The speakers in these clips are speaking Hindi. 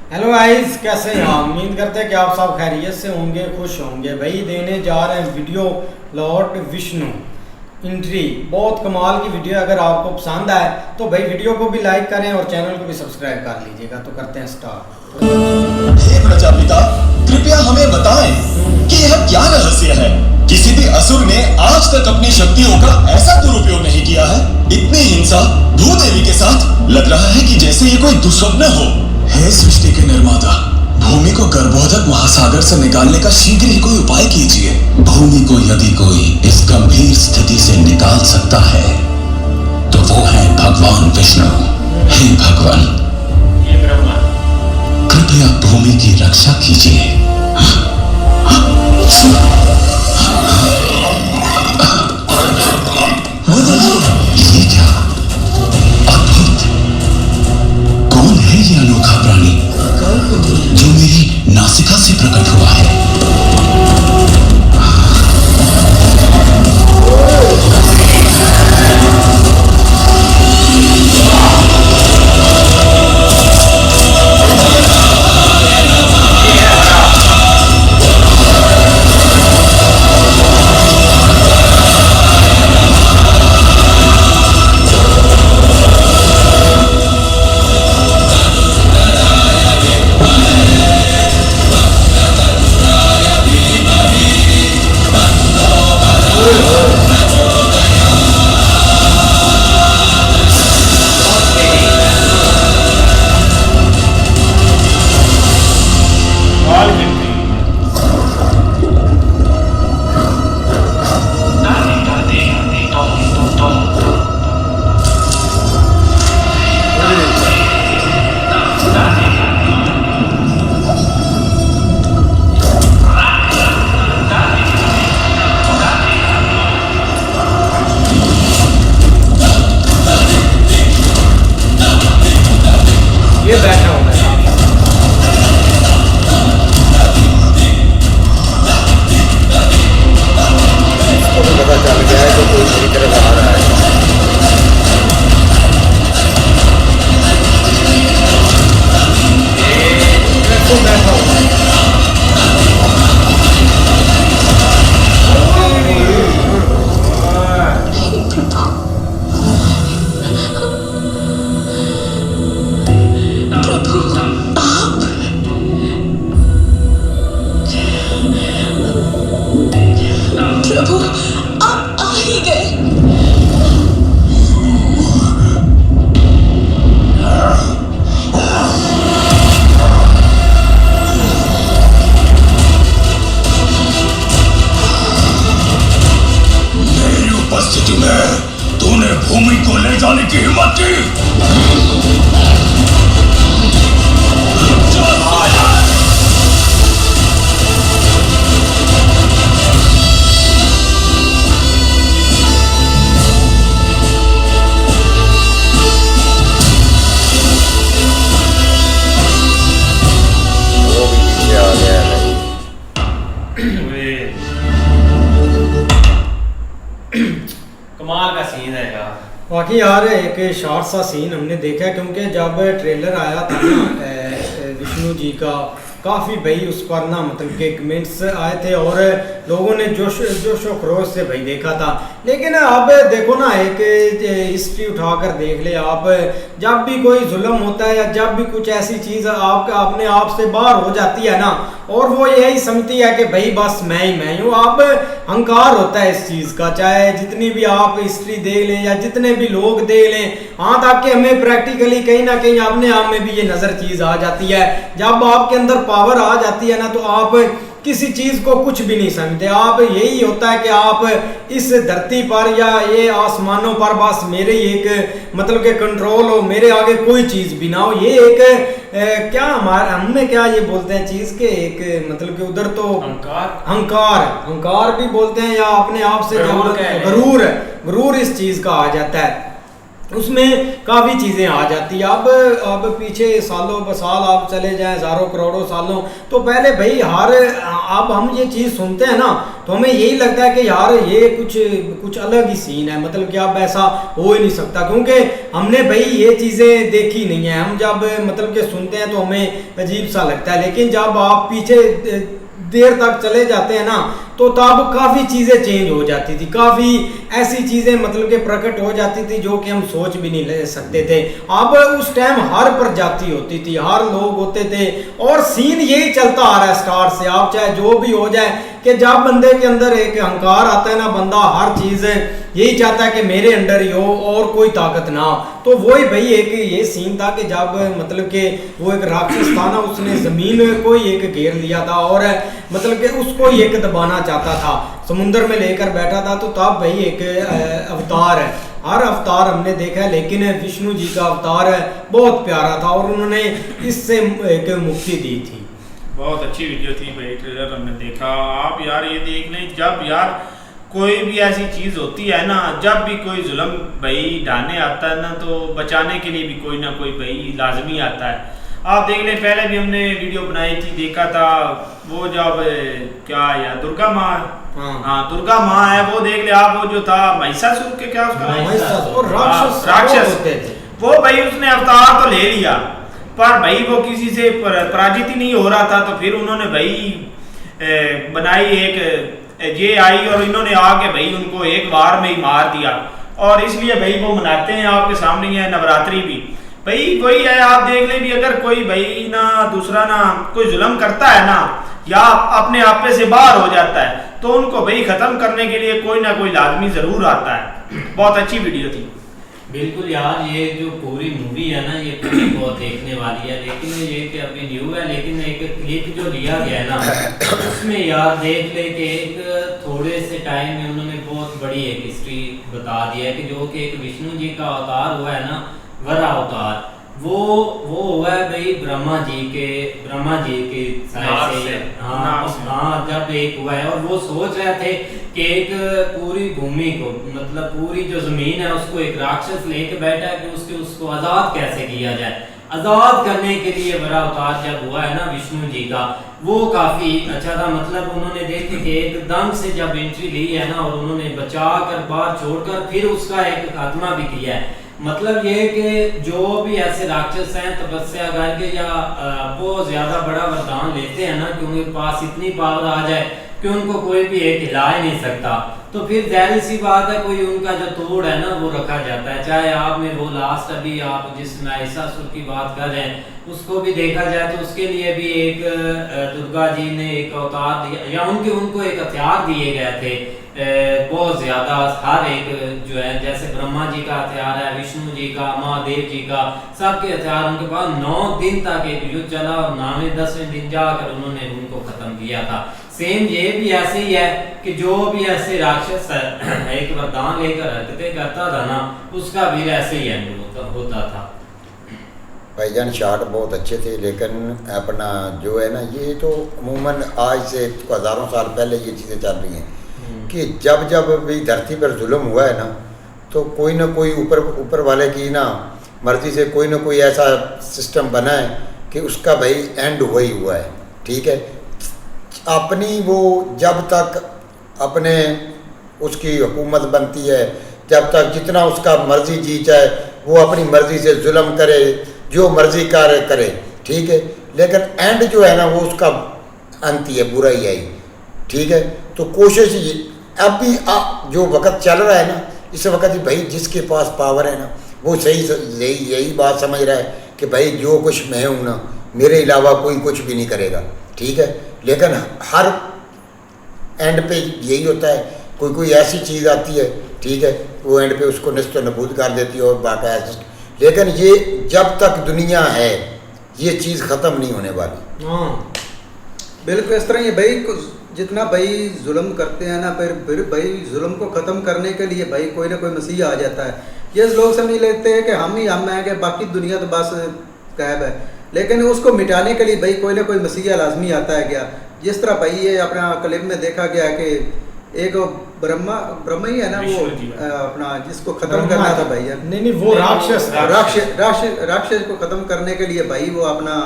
हेलो गाइस, कैसे हैं आप? उम्मीद करते हैं कि आप सब खैरियत से होंगे, खुश होंगे। भाई देने जा रहे हैं वीडियो लॉर्ड विष्णु एंट्री। बहुत कमाल की वीडियो। अगर आपको पसंद आए तो भाई वीडियो को भी लाइक करें और चैनल को भी सब्सक्राइब कर लीजिएगा। तो करते हैं स्टार्ट। हे प्रजापिता, कृपया हमें बताएं कि यह क्या रहस्य है। किसी भी असुर ने आज तक अपनी शक्तियों का ऐसा दुरुपयोग नहीं किया है। इतनी हिंसा भूदेवी के साथ, लग रहा है कि जैसे ये कोई दुस्वप्न हो। हे सृष्टि के निर्माता, भूमि को गर्भोदक महासागर से निकालने का शीघ्र ही कोई उपाय कीजिए। भूमि को यदि कोई इस गंभीर स्थिति से निकाल सकता है तो वो है भगवान विष्णु। हे भगवान, कृपया भूमि की रक्षा कीजिए। ये क्या अद्भुत! कौन है ये अनोखा प्राणी जो मेरी नासिका से प्रकट हुआ है? ये बैठा हुआ है। इसको तो पता चल गया है कि कोई बुरी तरह आ रहा है। तो बैठा हुआ है। प्रभु, आप आ ही गए। मेरी उपस्थिति में तूने भूमि को ले जाने की हिम्मत की? वो भी पीछे आ गया है। कमाल का सीन है यार। बाकी यार एक शॉर्ट सा सीन हमने देखा, क्योंकि जब ट्रेलर आया था ना विष्णु जी का, काफ़ी भाई उस पर ना मतलब के कमेंट्स आए थे और लोगों ने जोश जोश और खरोश से भाई देखा था। लेकिन अब देखो ना, एक हिस्ट्री उठाकर देख ले आप, जब भी कोई जुल्म होता है या जब भी कुछ ऐसी चीज़ आप अपने आप से बाहर हो जाती है ना, और वो यही समझती है कि भाई बस मैं ही हूँ, आप अहंकार होता है इस चीज़ का। चाहे जितनी भी आप हिस्ट्री देख लें या जितने भी लोग देख लें, हाँ ताकि हमें प्रैक्टिकली कहीं ना कहीं अपने आप में भी ये नज़र चीज़ आ जाती है। जब आपके अंदर पावर आ जाती है ना, तो आप किसी चीज को कुछ भी नहीं समझते। आप यही होता है कि आप इस धरती पर या ये आसमानों पर बस मेरे ही एक मतलब के कंट्रोल हो, मेरे आगे कोई चीज भी ना हो। ये एक क्या हमारे हमने क्या ये बोलते हैं चीज के एक मतलब के उधर तो अहंकार भी बोलते हैं, या अपने आप से गरूर गरूर इस चीज का आ जाता है। उसमें काफ़ी चीज़ें आ जाती है। अब पीछे सालों ब साल आप चले जाएं, हज़ारों करोड़ों सालों, तो पहले भाई अब हम ये चीज़ सुनते हैं ना तो हमें यही लगता है कि यार ये कुछ अलग ही सीन है, मतलब कि अब ऐसा हो ही नहीं सकता, क्योंकि हमने भाई ये चीज़ें देखी नहीं है। हम जब मतलब कि सुनते हैं तो हमें अजीब सा लगता है, लेकिन जब आप पीछे देर तक चले जाते हैं ना तो तब काफ़ी चीज़ें चेंज हो जाती थी, काफ़ी ऐसी चीज़ें मतलब कि प्रकट हो जाती थी जो कि हम सोच भी नहीं ले सकते थे। अब उस टाइम हर प्रजाति होती थी, हर लोग होते थे, और सीन यही चलता आ रहा है स्टार्ट से। आप चाहे जो भी हो जाए कि जब बंदे के अंदर एक अहंकार आता है ना, बंदा हर चीज़ यही चाहता है कि मेरे अंडर ही हो और कोई ताकत ना हो। तो वही भाई एक ये सीन था कि जब मतलब कि वो एक राक्षस था ना, उसने ज़मीन को ही एक घेर लिया था और मतलब कि उसको ही एक दबाना चाहता था, समुंदर में लेकर बैठा था। तो तब भाई एक अवतार है, हर अवतार हमने देखा है, लेकिन विष्णु जी का अवतार बहुत प्यारा था और उन्होंने इससे एक मुक्ति दी थी। बहुत अच्छी वीडियो थी भाई, ट्रेलर हमने देखा। आप यार ये देख लें, जब यार कोई भी ऐसी चीज़ होती है ना, जब भी कोई जुल्म भाई ढाने आता है ना, तो बचाने के लिए भी कोई ना कोई भाई लाजमी आता है। आप देख लें, पहले भी हमने वीडियो बनाई थी, देखा था वो जब क्या यार दुर्गा माँ, हाँ दुर्गा माँ है, वो देख ले आप, वो जो था महिषासुर के क्या उसका राक्षस, वो भाई उसने अवतार तो ले लिया, पर भाई वो किसी से पराजित ही नहीं हो रहा था। तो फिर उन्होंने भाई बनाई एक ये आई और इन्होंने आके भाई उनको एक बार में ही मार दिया, और इसलिए भाई वो मनाते हैं आपके सामने है नवरात्रि भी। भाई वही है, आप देख ले भी, अगर कोई भाई ना दूसरा ना कोई जुल्म करता है ना, या अपने आपे से बाहर हो जाता है, तो उनको भाई खत्म करने के लिए कोई ना कोई लाजमी जरूर आता है। बहुत अच्छी वीडियो थी। बिल्कुल यार, ये जो पूरी मूवी है ना, ये पूरी बहुत देखने वाली है, लेकिन ये कि अभी न्यू है, लेकिन एक क्लिप जो लिया गया है ना, उसमें यार देख ले कि एक थोड़े से टाइम में उन्होंने बहुत बड़ी एक हिस्ट्री बता दी है, कि जो कि एक विष्णु जी का अवतार हुआ है ना, वरा अवतार, वो हुआ है भाई ब्रह्मा जी के साइड से। हाँ, जब एक हुआ है, और वो सोच रहे थे कि एक पूरी भूमि को, मतलब पूरी जो जमीन है उसको एक राक्षस लेके बैठा है कि उसको आजाद कैसे किया जाए। आजाद करने के लिए बड़ा अवतार जब हुआ है ना विष्णु जी का, वो काफी अच्छा था। मतलब उन्होंने देखे कि एकदम से जब एंट्री ली है ना, और उन्होंने बचा कर बाहर छोड़कर फिर उसका एक खात्मा भी किया है। मतलब ये कि जो भी ऐसे राक्षस हैं तपस्या करके या बहुत ज्यादा बड़ा वरदान लेते हैं ना, कि उनके पास इतनी पावर आ जाए कि उनको कोई भी एक हिला ही नहीं सकता, तो फिर जाहिर सी बात है कोई उनका जो तोड़ है ना वो रखा जाता है। चाहे आप में वो लास्ट अभी आप जिस महिषासुर की बात कर रहे हैं उसको भी देखा जाए, तो उसके लिए भी एक दुर्गा जी ने एक अवतार दिया, या उनको एक हथियार दिए गए थे बहुत ज्यादा। हर एक जो है, जैसे ब्रह्मा जी का हथियार है, विष्णु जी का, महादेव जी का, सबके हथियार उनके पास 9 दिन तक एक युद्ध चला, और 9वें-10वें दिन जाकर उन्होंने उनको खत्म किया था। सेम ये भी ऐसे ही है कि जो भी ऐसे राक्षस एक वरदान लेकर हरकतें करता था ना, उसका भी ऐसे ही एंड होता था। भाईजान शॉट बहुत अच्छे थे, लेकिन अपना जो है ना, ये तो अमूमन आज से हज़ारों साल पहले ये चीज़ें चल रही हैं कि जब भी धरती पर जुल्म हुआ है ना, तो कोई ना कोई ऊपर वाले की ना मर्जी से कोई ना कोई ऐसा सिस्टम बना है कि उसका भाई एंड हुआ ही हुआ है। ठीक है, अपनी वो जब तक अपने उसकी हुकूमत बनती है, जब तक जितना उसका मर्जी जी चाहे वो अपनी मर्जी से जुल्म करे, जो मर्जी कार्य करे, ठीक है, लेकिन एंड जो है ना वो उसका अंत ही है, बुरा ही आई। ठीक है, तो कोशिश अब भी जो वक्त चल रहा है ना, इस वक्त भाई जिसके पास पावर है ना, वो यही बात समझ रहा है कि भाई जो कुछ मैं हूँ ना, मेरे अलावा कोई कुछ भी नहीं करेगा। ठीक है, लेकिन हर एंड पे यही होता है, कोई ऐसी चीज़ आती है, ठीक है, वो एंड पे उसको नष्ट नबूद कर देती है और बाकायदा। लेकिन ये जब तक दुनिया है ये चीज़ ख़त्म नहीं होने वाली। हाँ बिल्कुल इस तरह ही भाई, जितना भाई जुल्म करते हैं ना, फिर भाई जुल्म को ख़त्म करने के लिए भाई कोई ना कोई मसीहा आ जाता है। ये लोग समझ लेते हैं कि हम ही हम हैं, कि बाकी दुनिया तो बस गायब है, लेकिन उसको मिटाने के लिए भाई कोई ना कोई मसीहा लाजमी आता है। क्या जिस तरह भाई ये अपना क्लिप में देखा गया कि एक ब्रह्मा ही है ना वो विष्णु जी। अपना जिसको खत्म करना था भैया। नहीं वो राक्षस था। राक्षस को खत्म करने के लिए भाई वो अपना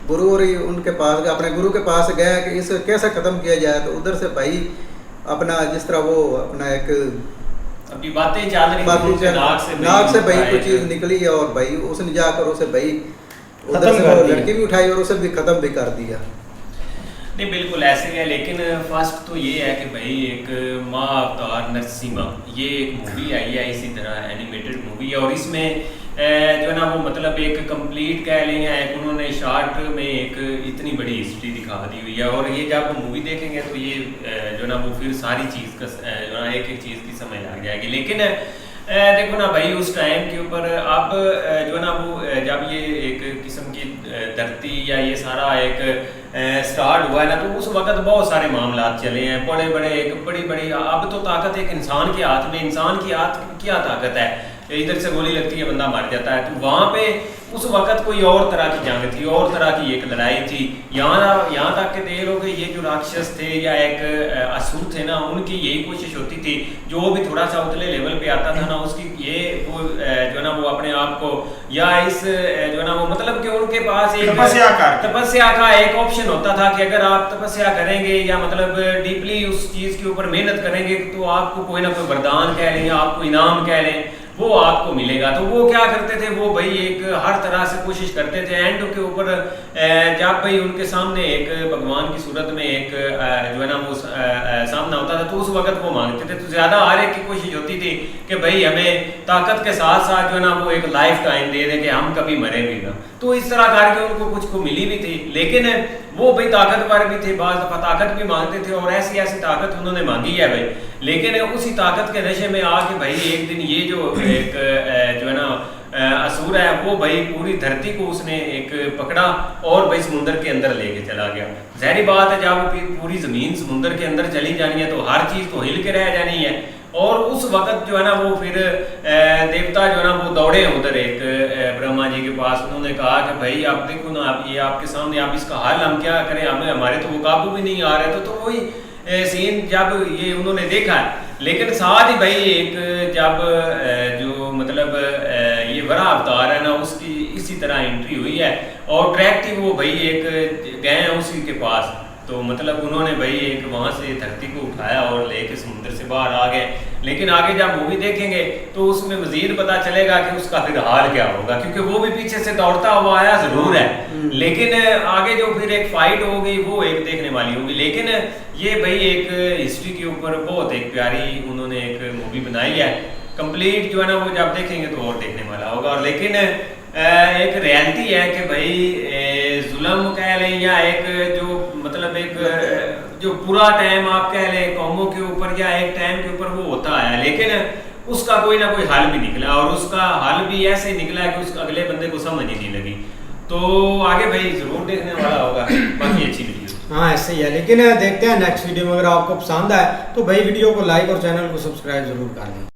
गुरु और उनके पास अपने गुरु के पास गया कि इसे कैसे खत्म किया जाए। तो उधर से भाई अपना जिस तरह वो अपना एक अभी बातें चल रही थी उनके नाक से भाई कुछ चीज निकली और भाई उसने जाकर उसे भाई उधर खत्म से कर वो दिया। लड़की भी उठाई और उसे भी खत्म भी कर दिया। नहीं बिल्कुल ऐसे ही है, लेकिन फर्स्ट तो ये है कि भाई एक माँ अवतार नरसिम्हा ये एक मूवी आई है, इसी तरह एनिमेटेड मूवी है, और इसमें जो है ना वो मतलब एक कंप्लीट कह लें या एक उन्होंने शॉर्ट में एक इतनी बड़ी हिस्ट्री दिखा दी हुई है। और ये जब मूवी देखेंगे तो ये जो है ना वो फिर सारी चीज़ का जो है ना एक एक चीज़ की समझ लग जाएगी। लेकिन देखो ना भाई उस टाइम के ऊपर अब जो है ना वो जब ये एक किस्म की धरती या ये सारा एक स्टार्ट हुआ है ना, तो उस वक्त बहुत सारे मामला चले हैं, बड़े बड़े एक बड़ी बड़ी। अब तो ताकत एक इंसान के हाथ में, इंसान की हाथ क्या ताकत है, इधर से गोली लगती है बंदा मर जाता है। तो वहाँ पे उस वक्त कोई और तरह की जंग थी, और तरह की एक लड़ाई थी। यहाँ तक के देख लो कि ये जो राक्षस थे या एक असुर थे ना, उनकी यही कोशिश होती थी जो भी थोड़ा सा उतले लेवल पे आता था ना, उसकी ये वो जो है ना वो अपने आप को या इस जो है ना वो मतलब कि उनके पास एक तपस्या का एक ऑप्शन होता था कि अगर आप तपस्या करेंगे या मतलब डीपली उस चीज़ के ऊपर मेहनत करेंगे तो आपको कोई ना कोई वरदान कह लें या आपको इनाम कह लें, वो आपको मिलेगा। तो वो क्या करते थे, वो भाई एक हर तरह से कोशिश करते थे। एंड के ऊपर जब भाई उनके सामने एक भगवान की सूरत में एक जो है ना वो सामना होता था, तो उस वक्त वो मांगते थे। तो ज़्यादा हर एक की कोशिश होती थी कि भाई हमें ताकत के साथ साथ जो है ना वो एक लाइफ टाइम दे दें कि हम कभी मरे भी ना। तो इस तरह करके उनको कुछ को मिली भी थी, लेकिन वो भाई ताकतवर भी थे, बाज़ दफ़ा ताकत भी मांगते थे और ऐसी ऐसी ताकत उन्होंने मांगी है भाई। लेकिन उसी ताकत के नशे में आके भाई एक दिन ये जो एक जो है ना असुर है वो भाई पूरी धरती को उसने एक पकड़ा और भाई समुंदर के अंदर लेके चला गया। ज़ाहिर बात है जब पूरी ज़मीन समुंदर के अंदर चली जानी है तो हर चीज़ तो हिल के रह जानी है। और उस वक्त जो है ना वो फिर देवता जो है ना वो दौड़े उधर एक ब्रह्मा जी के पास। उन्होंने कहा कि भाई आप देखो ना, आप ये आपके सामने, आप इसका हल हम क्या करें, हमें हमारे तो वो काबू भी नहीं आ रहे। तो वही सीन जब ये उन्होंने देखा, लेकिन साथ ही भाई एक जब जो मतलब ये वरा अवतार है ना उसकी इसी तरह एंट्री हुई है और डायरेक्ट वो भाई एक गए हैं उसी के पास। तो मतलब उन्होंने भाई एक वहाँ से धरती को उठाया और लेके समुद्र से बाहर आ गए। लेकिन आगे जब मूवी देखेंगे तो उसमें मजीद पता चलेगा कि उसका फिर हाल क्या होगा, क्योंकि वो भी पीछे से दौड़ता हुआ आया जरूर है, लेकिन आगे जो फिर एक फाइट होगी वो एक देखने वाली होगी। लेकिन ये भाई एक हिस्ट्री के ऊपर बहुत एक प्यारी उन्होंने एक मूवी बनाई है। कंप्लीट जो है ना वो जब देखेंगे तो और देखने वाला होगा। और लेकिन एक रियलिटी है कि भाई जुल्म कह लें या एक जो मतलब एक जो पूरा टाइम आप कह लें कौमों के ऊपर या एक टाइम के ऊपर वो होता है, लेकिन उसका कोई ना कोई हल भी निकला और उसका हल भी ऐसे निकला कि उसका अगले बंदे को समझ ही नहीं लगी। तो आगे भाई जरूर देखने वाला होगा। बाकी अच्छी वीडियो हाँ ऐसे ही है। लेकिन देखते हैं नेक्स्ट वीडियो में। अगर आपको पसंद आए तो भाई वीडियो को लाइक और चैनल को सब्सक्राइब जरूर कर दें।